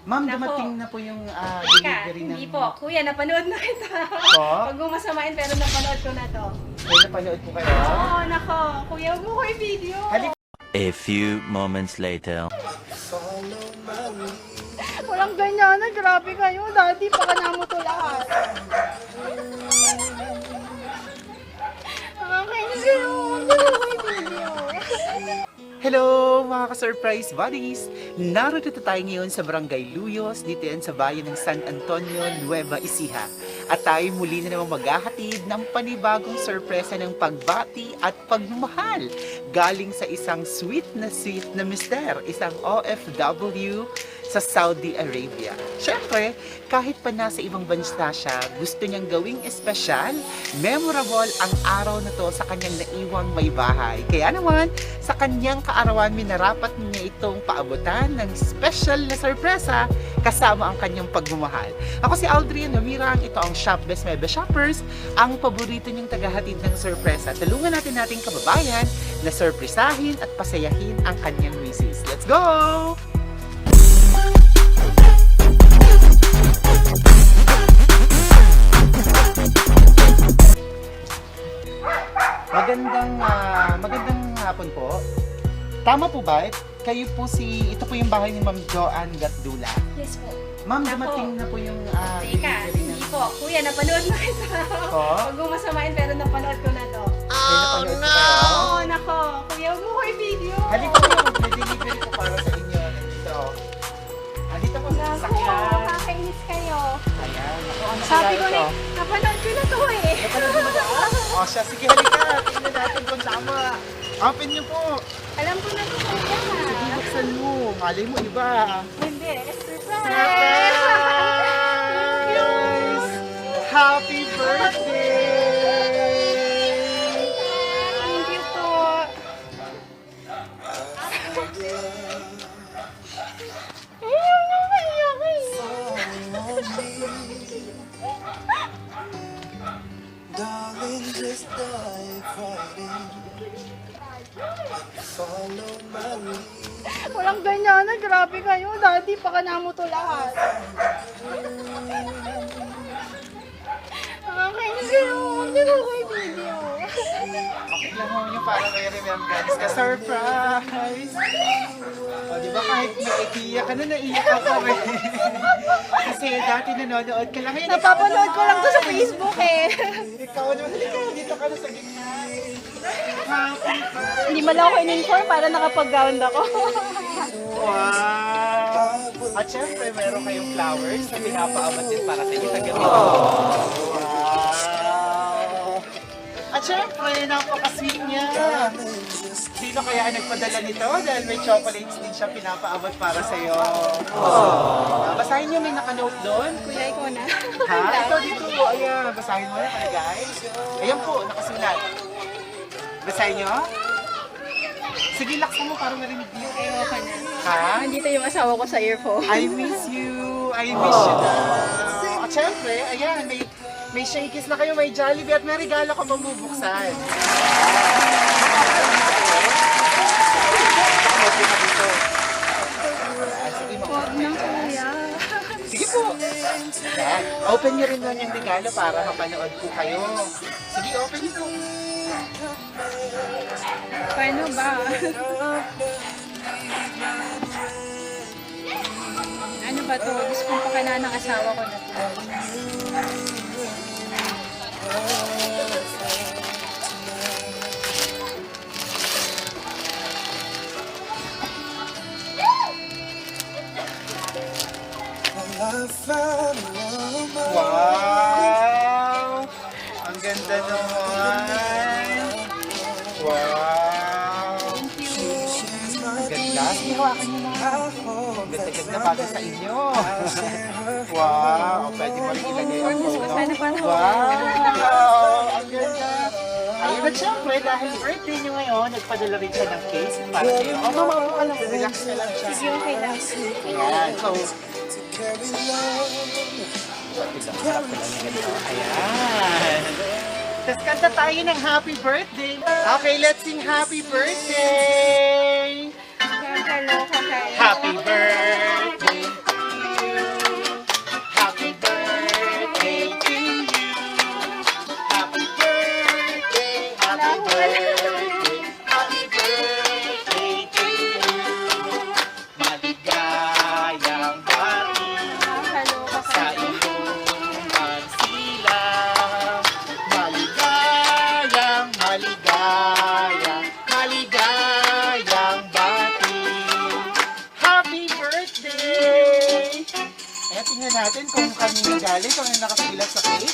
Ma'am, Nako. dumating na po yung Teka, delivery ng... hindi po. Kuya, napanood na kita. Po? Huwag mo masamain pero napanood ko na to. May napanood po kayo? Oo, nako. Kuya, huwag mo ko i-video. Halik. A few moments later. Walang ganyan na. Grabe kayo. Dati, baka namo to lahat. Nakakainis kayo. Huwag mo ko i-video. Hello mga ka-surprise buddies! Narito tayo ngayon sa Barangay Luyos, dito yan sa bayan ng San Antonio, Nueva Ecija. At tayo muli na naman maghahatid ng panibagong sorpresa ng pagbati at pagmamahal galing sa isang sweet na mister, isang OFW sa Saudi Arabia. Siyempre, kahit pa nasa ibang bansa siya, gusto niyang gawing espesyal, memorable ang araw na to sa kanyang naiwang may bahay. Kaya naman, sa kanyang kaarawan, minarapat niya itong paabutan ng special na sorpresa kasama ang kanyang pagmamahal. Ako si Aldrin Namirang, ito ang Shop Best Meba Shoppers, ang paborito niyong tagahatid ng sorpresa. Tulungan natin nating kababayan na sorpresahin at pasayahin ang kanyang misis. Let's go! Magandang hapon po. Tama po ba? Ito po yung bahay ni Ma'am Joanne Gatdula. Yes po. Ma'am, Nako. dumating na po yung Teka, delivery hindi po. Kuya, napanood na kita. Po? Huwag mo masamain pero napanood ko na to. May napanood po kayo? Oo, nako. Kuya, huwag mo ko i-video. Halika po, may delivery po para sa inyo. Nandito. Nandito po sa Nako, sasakyan. nakakainis kayo. Ayan. Ako, ano Sabi ko kaya na, ito? napanood ko na to eh. Napanood mo ba? O siya, sige halika. Tingnan natin kung tama. Open niyo po. Alam ko na to, kuya. Sige, buksan mo. Malay mo iba. Hindi, surprise! Surprise! Happy birthday! Thank you po. Ayaw na, ayaw Darling, just dive right in. Follow my lead. Walang ganyan na, grabe kayo. Dati, baka namo to lahat. Nakakainis kayo. Hindi ko kayo video. Okay lang mo yung para may remembrance ka. Surprise! O, di ba kahit may iiyak ka na, naiyak ka pa rin. Kasi dati nanonood ka lang. Ngayon, Napapanood ko lang to sa Facebook eh. ikaw naman, halika, dito ka na sa gitna. Happy birthday! Hindi man lang ako in-inform para nakapag-gown ako. Wow! At syempre, meron kayong flowers na pinapaabot din para sa inyo sa gabi. Wow! At syempre, napaka-sweet niya. Sino kaya ang nagpadala nito? Dahil may chocolates din siya pinapaabot para sa iyo. Basahin niyo, may nakanote doon. Kuya, ikaw na. Ha? Ito dito po. Ayan, basahin mo na kaya guys. Ayan po, nakasulat. Basahin niyo. Sige, laksan mo para marinig niyo. Ayaw ka na. Ha? Nandito yung asawa ko sa earphone. I miss you. I miss you daw. At syempre, ayan, may shakies na kayo, may Jollibee at may regalo ko mabubuksan. Huwag nang kuya. Sige po. Ayan. Open niyo rin lang yung regalo para mapanood po kayo. Sige, open niyo po. Paano ba? Ano ba to? Gusto kong pakilala ng asawa ko na to. I found a woman. Wow! Ang ganda naman! Wow! She's my Ang ganda. Sige, hawakan niyo na. I hope Ang that ganda para sa inyo. I'll share her. Wow! Pwede mo rin ilagay ang phone. Sana para Wow! Ang ganda! Ayun at syempre, dahil birthday niyo ngayon, nagpadala rin siya ng cake para sa iyo. Oh, mama, ka lang. Relax na lang siya. Sige, okay lang. Ayan. So, To carry love. ayan. Tapos kanta tayo ng happy birthday. Okay, let's sing happy birthday! Hello ka kayo. Happy birthday to Tingnan natin kung kanino galing, kung ano nakasulat sa cake.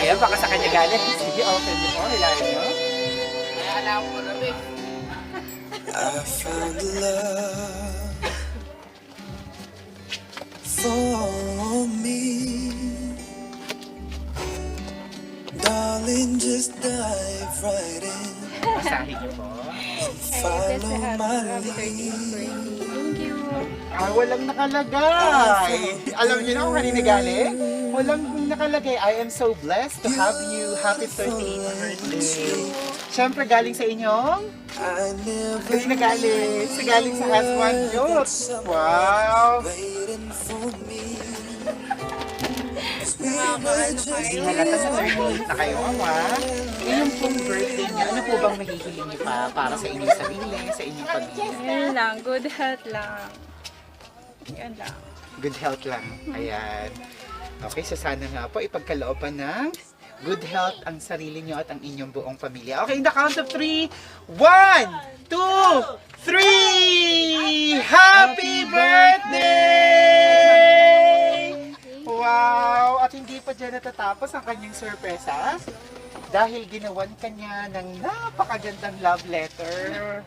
Ayan, baka sa kanya galing. Sige, open niyo po. Hilahin niyo. I found love for me. Darling, just dive right in. Basahin niyo po. Follow my lead. Thank you. Ah, walang nakalagay. Alam niyo na kung kanino galing? Walang nakalagay. I am so blessed to have you. Happy 38th birthday. Siyempre, galing sa inyong? I never Kanino galing? Sa galing sa husband niyo. Wow! waiting for me. Hindi halata sa 38 na kayo, ama. Iyon pong birthday niya. Ano po bang mahihiling niyo pa para sa inyong sarili, sa inyong pamilya? Yan lang, good health lang. Yan lang. Good health lang. Ayan. Okay, so sana nga po ipagkalooban ng good health ang sarili niyo at ang inyong buong pamilya. Okay, in the count of 3, 1, 2, 3! Happy birthday! Wow! At hindi pa dyan natatapos ang kanyang sorpresa dahil ginawan kanya ng napakagandang love letter.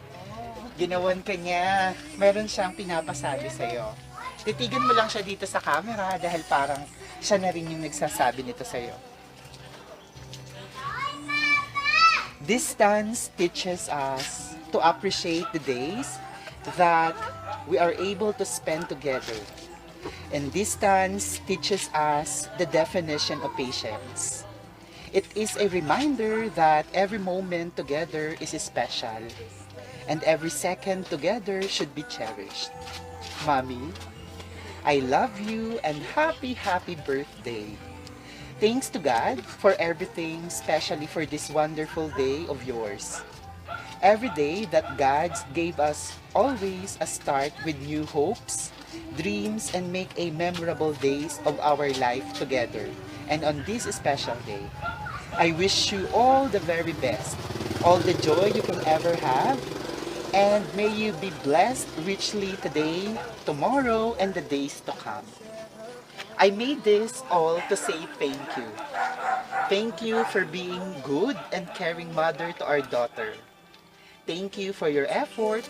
Ginawan kanya. Meron siyang pinapasabi sa'yo. Titigan mo lang siya dito sa camera dahil parang siya na rin yung nagsasabi nito sa'yo. Distance teaches us to appreciate the days that we are able to spend together. And distance teaches us the definition of patience. It is a reminder that every moment together is special and every second together should be cherished. Mommy, I love you and happy birthday. Thanks to God for everything, especially for this wonderful day of yours. Every day that God gave us always a start with new hopes, dreams, and make a memorable days of our life together. And on this special day, I wish you all the very best, all the joy you can ever have, and may you be blessed richly today, tomorrow, and the days to come. I made this all to say thank you. Thank you for being good and caring mother to our daughter. Thank you for your effort,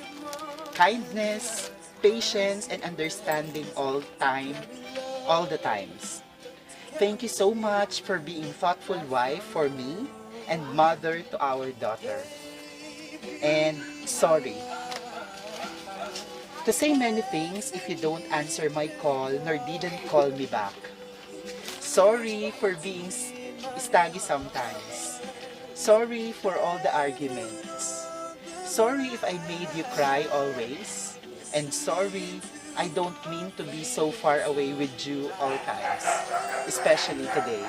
kindness, patience, and understanding all the times. Thank you so much for being thoughtful wife for me and mother to our daughter. And sorry to say many things if you don't answer my call nor didn't call me back. Sorry for being staggy sometimes. Sorry for all the arguments. Sorry if I made you cry always. And sorry, I don't mean to be so far away with you all times, especially today.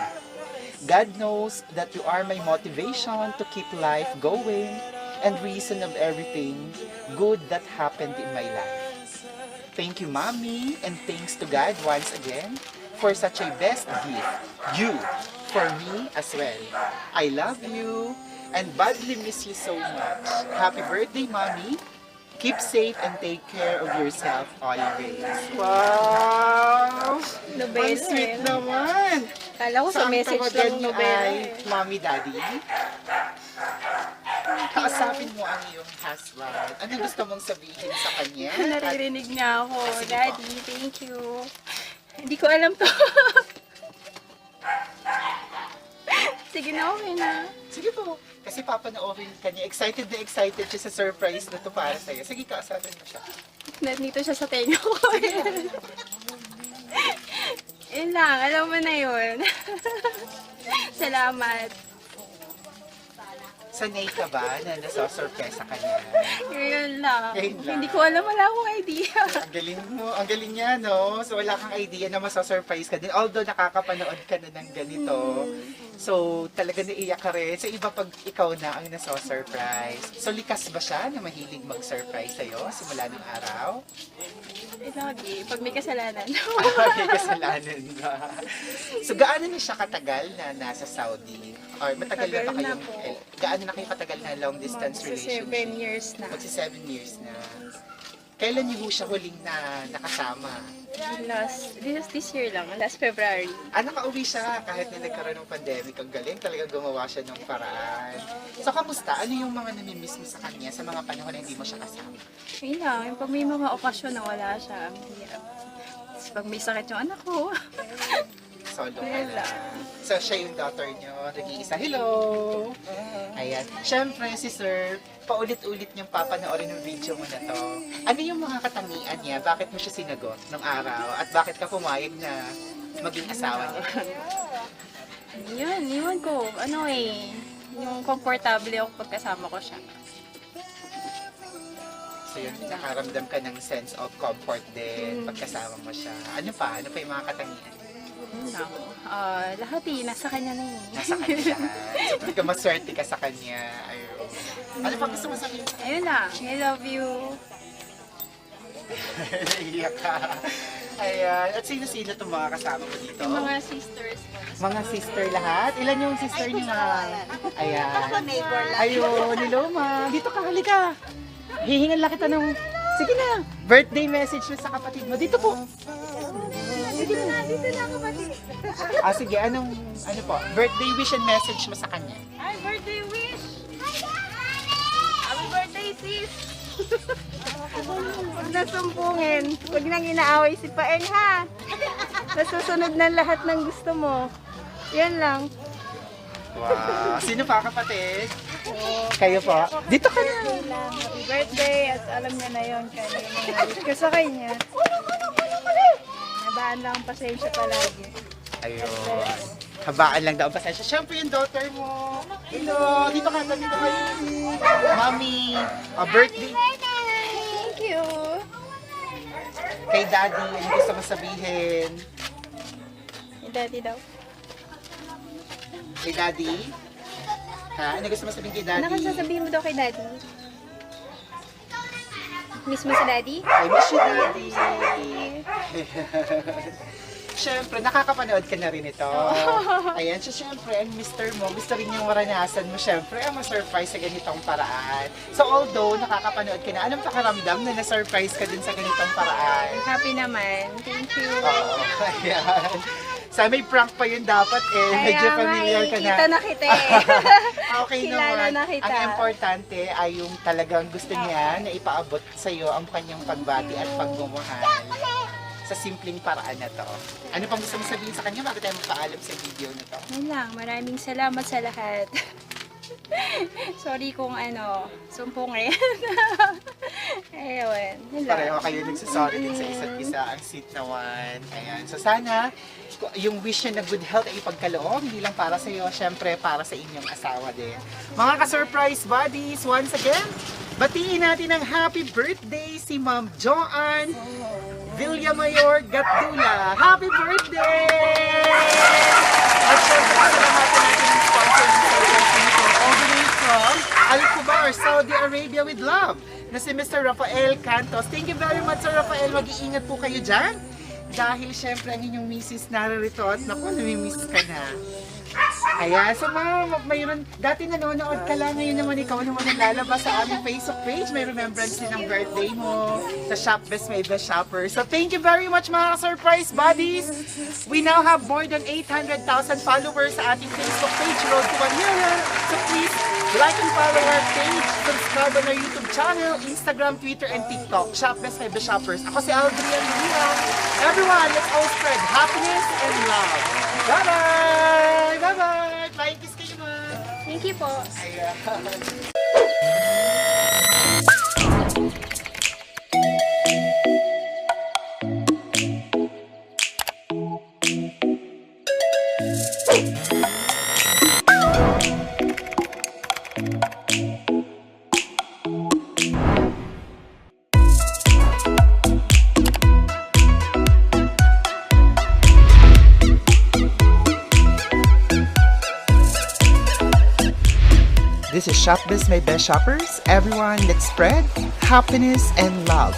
God knows that you are my motivation to keep life going and reason of everything good that happened in my life. Thank you, Mommy, and thanks to God once again for such a best gift. You, for me as well. I love you and badly miss you so much. Happy birthday, Mommy. Keep safe and take care of yourself always. Wow! Ang sweet naman! Kala ko sa message lang niyo nobela ay Mommy, Daddy? Kausapin mo ang iyong husband. Ano gusto mong sabihin sa kanya? Naririnig niya ako. Sige po. Daddy, thank you. Hindi ko alam to. Sige na, okay na. Sige po. Kasi papanoorin ka niya. Excited na excited siya sa surprise na to para sa'yo. Sige, kausapin mo siya. Nandito siya sa tenyo ko. Yun lang, alam mo na yun. Salamat. Sanay ka ba na nasosurpresa ka niya? Yun lang. Ngayon lang. Hindi ko alam, wala akong idea. Ang galing mo. Ang galing niya, no? So, wala kang idea na masosurprise ka din. Although, nakakapanood ka na ng ganito. So, talaga naiyak ka rin. So, iba pag ikaw na ang nasosurprise. So, likas ba siya na mahilig mag-surprise sa'yo simula ng araw? Lagi, pag may kasalanan. May kasalanan ba? So, gaano na siya katagal na nasa Saudi? Or matagal na ba Tagal na kayong... po. Gaano na kayo katagal na long distance Magsa relationship? 7 years na. Magsi 7 years na. Kailan niyo siya huling na nakasama? This year lang, last February. Nakauwi siya kahit na nagkaroon ng pandemic. Ang galing, talagang gumawa siya ng paraan. So, kamusta? Ano yung mga namimiss mo sa kanya sa mga panahon na hindi mo siya kasama? Yun lang, yung pag may mga okasyon na wala siya, ang hirap. Tapos pag may sakit yung anak ko, Solo ka Wala. lang. So, siya yung daughter niyo. Nag-iisa. Hello! Ayan. Siyempre, si Sir, paulit-ulit niyang papanoorin yung video mo na to. Ano yung mga katangian niya? Bakit mo siya sinagot nung araw? At bakit ka pumayag na maging asawa niya? yun, iwan ko. Ano yung komportable ako pagkasama ko siya. So yun, nakaramdam ka ng sense of comfort din pagkasama mo siya. Ano pa? Ano pa yung mga katangian? Yun lang. Lahat nasa kanya na Nasa kanya lahat. So talaga maswerte ka sa kanya. Ayun. Ano pa gusto mo sabihin sa kanya? Ayun lang, I love you. Iyak ka. Ayan. At sino-sino itong mga kasama mo dito? Yung mga sisters ko. Mga sister lahat? Ilan yung sister niyo nga? Ayan. Ayun, ni Loma. Dito ka, halika. Hihingan lang kita ng... Sige na. Birthday message mo sa kapatid mo. Dito po. Dito na kapatid. Sige. Ano po? Birthday wish and message mo sa kanya. Ay, birthday wish! Happy birthday, sis! Huwag na sumpungin. Huwag nang inaaway si Paeng, ha? Nasusunod ng lahat ng gusto mo. Yan lang. Wow. Sino pa kapatid? Kayo po. Dito ka na. Happy birthday at alam niya na yun kaya yung wish ko sa kanya. Nabaan lang ang pasensya palagi. Ayun. Habaan lang daw. Pasensya. Siyempre yung daughter mo. Hello. Dito ka. Dito kayo. Mami. Birthday. Thank you. Kay Daddy. Ano gusto mo sabihin? Yung daddy daw. Kay Daddy? Ha? Ano gusto mo sabihin kay Ano Daddy? kang sasabihin mo daw kay daddy? Miss mo si daddy? I miss you, Daddy. Siyempre, nakakapanood ka na rin ito. Ayan, so siyempre, ang mister mo, gusto rin niyang maranasan mo, siyempre, ang ma-surprise sa ganitong paraan. So, although nakakapanood ka na, anong pakaramdam na na-surprise ka din sa ganitong paraan? Happy naman. Thank you. Oo, ayan. Sa may prank pa yun dapat medyo familiar ka na. Kita na kita Okay Kilala naman. na kita. Ang importante ay yung talagang gusto niya na ipaabot sa iyo ang kanyang pagbati at pagmamahal sa simpleng paraan na to. Ano pang gusto mo sabihin sa kanya bago tayo magpaalam sa video na to? Yun lang. Maraming salamat sa lahat. Sorry kung sumpong Ayun. Yun lang. Pareho kayo nagsasorry din sa isa't isa ang sweet naman. Ayan. So sana yung wish niya na good health ay ipagkaloob, hindi lang para sa iyo, syempre para sa inyong asawa din. Mga ka-surprise buddies, once again, batiin natin ang happy birthday si Ma'am Joanne Villamayor Gatula. Happy birthday! At syempre, salamatan natin ang sponsor ng celebration nito all the way from Al-Kubar, Saudi Arabia with love na si Mr. Rafael Cantos. Thank you very much, Sir Rafael. Mag-iingat po kayo dyan. Dahil syempre ang inyong misis nararito at naku, namimiss ka na. Ayan, so mayroon, dati nanonood ka lang, ngayon naman ikaw naman lalabas sa aming Facebook page. May remembrance din ng birthday mo sa Shop Best May Best Shopper. So thank you very much mga surprise buddies. We now have more than 800,000 followers sa ating Facebook page, Road to 1 million. So please like and follow our page, subscribe on our YouTube channel, Instagram, Twitter, and TikTok. Shop Best May Best Shoppers. Ako si Aldrian Luria. Everyone, let's all spread happiness and love. Bye-bye! Bye-bye! Flying kiss kayo, ma! Thank you po. Ayan. This is Shop Biz My Best Shoppers. Everyone, let's spread happiness and love.